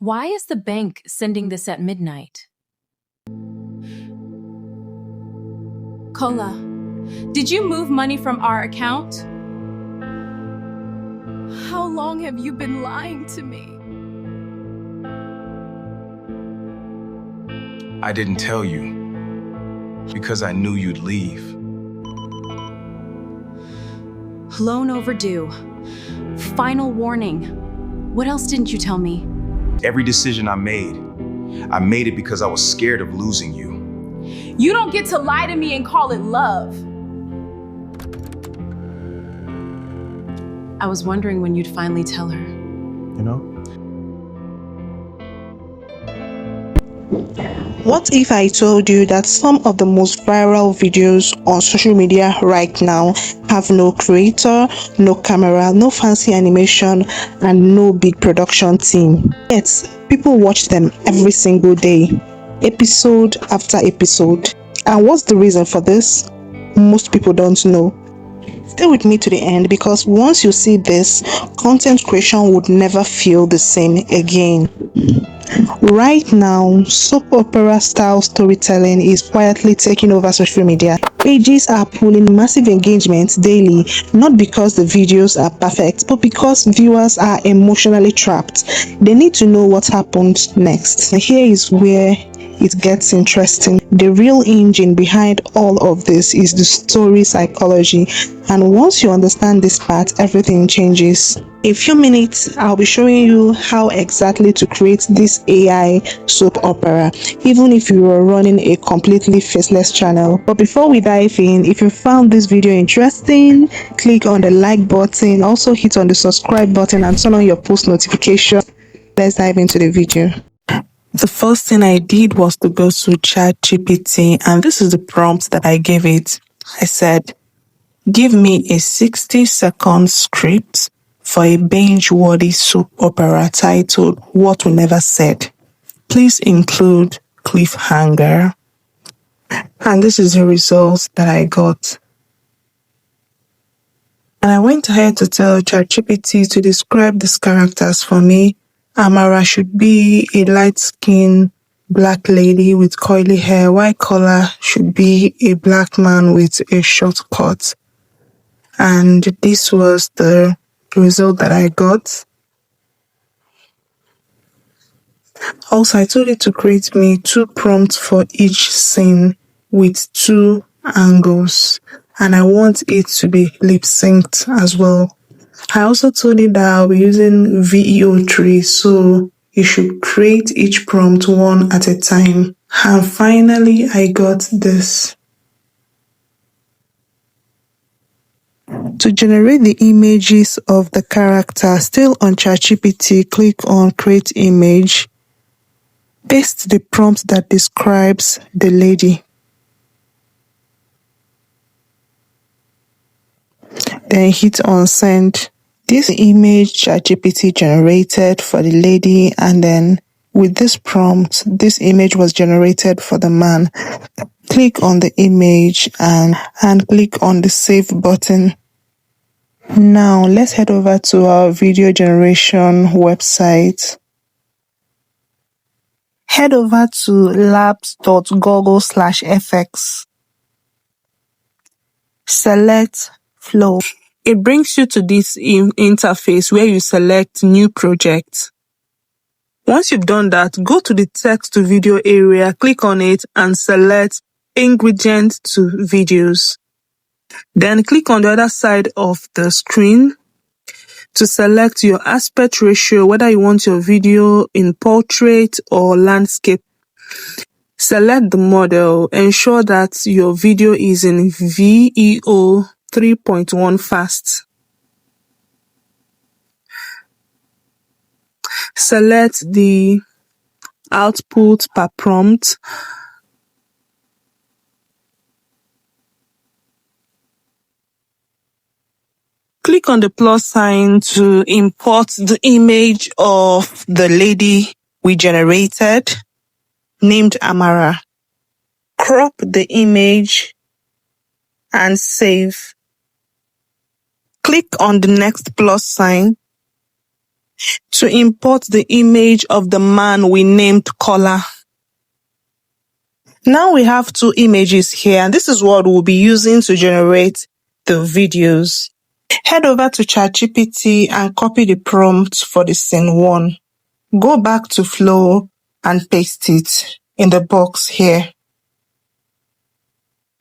Why is the bank sending this at midnight? Kola, did you move money from our account? How long have you been lying to me? I didn't tell you because I knew you'd leave. Loan overdue. Final warning. What else didn't you tell me? Every decision I made it because I was scared of losing you. You don't get to lie to me and call it love. I was wondering when you'd finally tell her. You know? What if I told you that some of the most viral videos on social media right now have no creator, no camera, no fancy animation, and no big production team? Yet, people watch them every single day, episode after episode. And what's the reason for this? Most people don't know. Stay with me to the end, because once you see this, content creation would never feel the same again. Right now, soap opera style storytelling is quietly taking over social media. Pages are pulling massive engagements daily, not because the videos are perfect, but because viewers are emotionally trapped. They need to know what happened next. Here is where it gets interesting. The real engine behind all of this is the story psychology, and once you understand this part, everything changes. In a few minutes, I'll be showing you how exactly to create this AI soap opera, even if you are running a completely faceless channel. But before we dive in, if you found this video interesting, click on the like button, also hit on the subscribe button and turn on your post notifications. Let's dive into the video. The first thing I did was to go to ChatGPT, and this is the prompt that I gave it. I said, give me a 60-second script for a binge-worthy soap opera titled What We Never Said. Please include cliffhanger. And this is the result that I got. And I went ahead to tell ChatGPT to describe these characters for me. Amara should be a light-skinned black lady with curly hair, while Kola should be a black man with a short cut. And this was the result that I got. Also, I told it to create me 2 prompts for each scene with 2 angles, and I want it to be lip-synced as well. I also told it that I'll be using VEO3, so you should create each prompt one at a time. And finally, I got this. To generate the images of the character, still on ChatGPT, click on Create Image. Paste the prompt that describes the lady. Then hit on Send. This image ChatGPT generated for the lady, and then with this prompt, this image was generated for the man. Click on the image and click on the Save button. Now, let's head over to our video generation website. Head over to labs.google/fx. Select Flow. It brings you to this interface where you select New Project. Once you've done that, go to the text to video area, click on it and select Ingredient to Videos. Then click on the other side of the screen to select your aspect ratio, whether you want your video in portrait or landscape. Select the model. Ensure that your video is in VEO 3.1 fast. Select the output per prompt. Click on the plus sign to import the image of the lady we generated, named Amara. Crop the image and save. Click on the next plus sign. to import the image of the man we named Kola. Now we have two images here, and this is what we'll be using to generate the videos. Head over to ChatGPT and copy the prompt for the scene 1. Go back to Flow and paste it in the box here.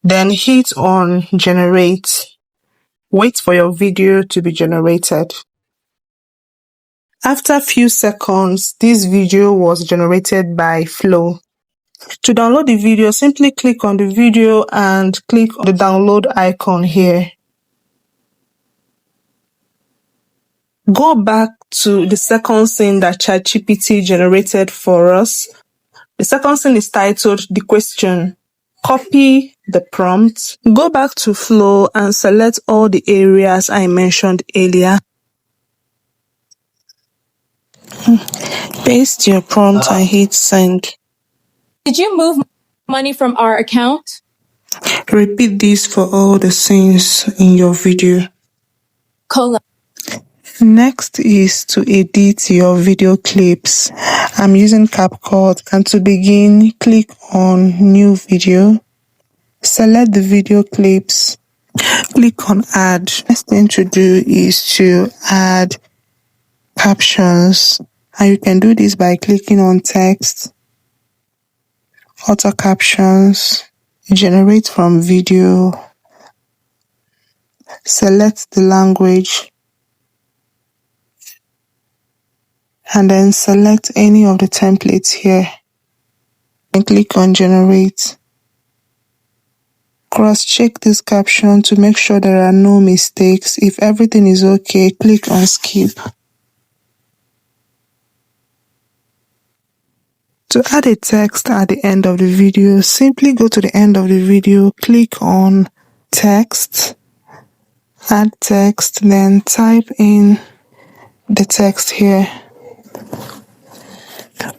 Then hit on Generate. Wait for your video to be generated. After a few seconds, this video was generated by Flow. To download the video, simply click on the video and click on the download icon here. Go back to the second scene that ChatGPT generated for us. The second scene is titled The Question. Copy the prompt. Go back to Flow and select all the areas I mentioned earlier. Paste your prompt and hit send. Did you move money from our account? Repeat this for all the scenes in your video. Cola. Next is to edit your video clips. I'm using CapCut, and to begin, click on New Video. Select the video clips. Click on Add. Next thing to do is to add captions, and you can do this by clicking on Text, Auto Captions, Generate from Video. Select the language, and then select any of the templates here and click on Generate. Cross-check this caption to make sure there are no mistakes. If everything is okay, click on Skip. To add a text at the end of the video, simply go to the end of the video, click on Text, add text, then type in the text here.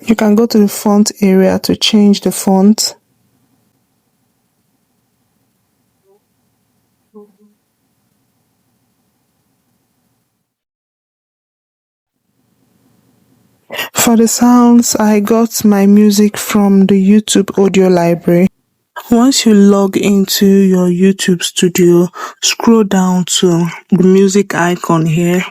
You can go to the font area to change the font. For the sounds, I got my music from the YouTube audio library. Once you log into your YouTube studio, scroll down to the music icon here.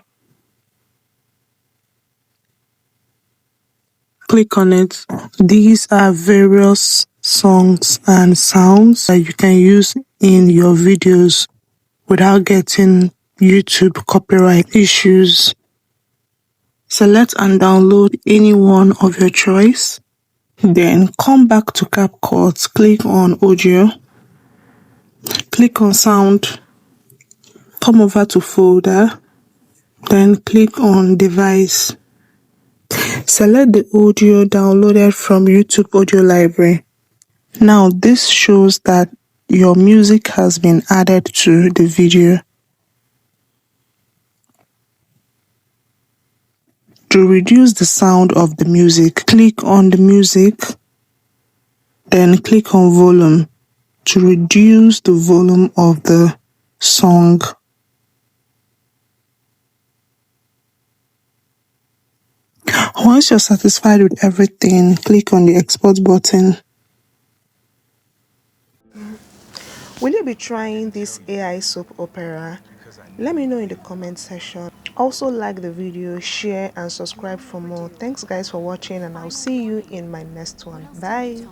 Click on it. These are various songs and sounds that you can use in your videos without getting YouTube copyright issues. Select and download any one of your choice. Then come back to CapCut, click on Audio, click on Sound, come over to Folder, then click on Device. Select the audio downloaded from YouTube Audio Library. Now this shows that your music has been added to the video. To reduce the sound of the music, click on the music, then click on volume to reduce the volume of the song. Once you're satisfied with everything, click on the export button. Will you be trying this AI soap opera? Let me know in the comment section. Also like the video, share and subscribe for more. Thanks guys for watching, and I'll see you in my next one. Bye.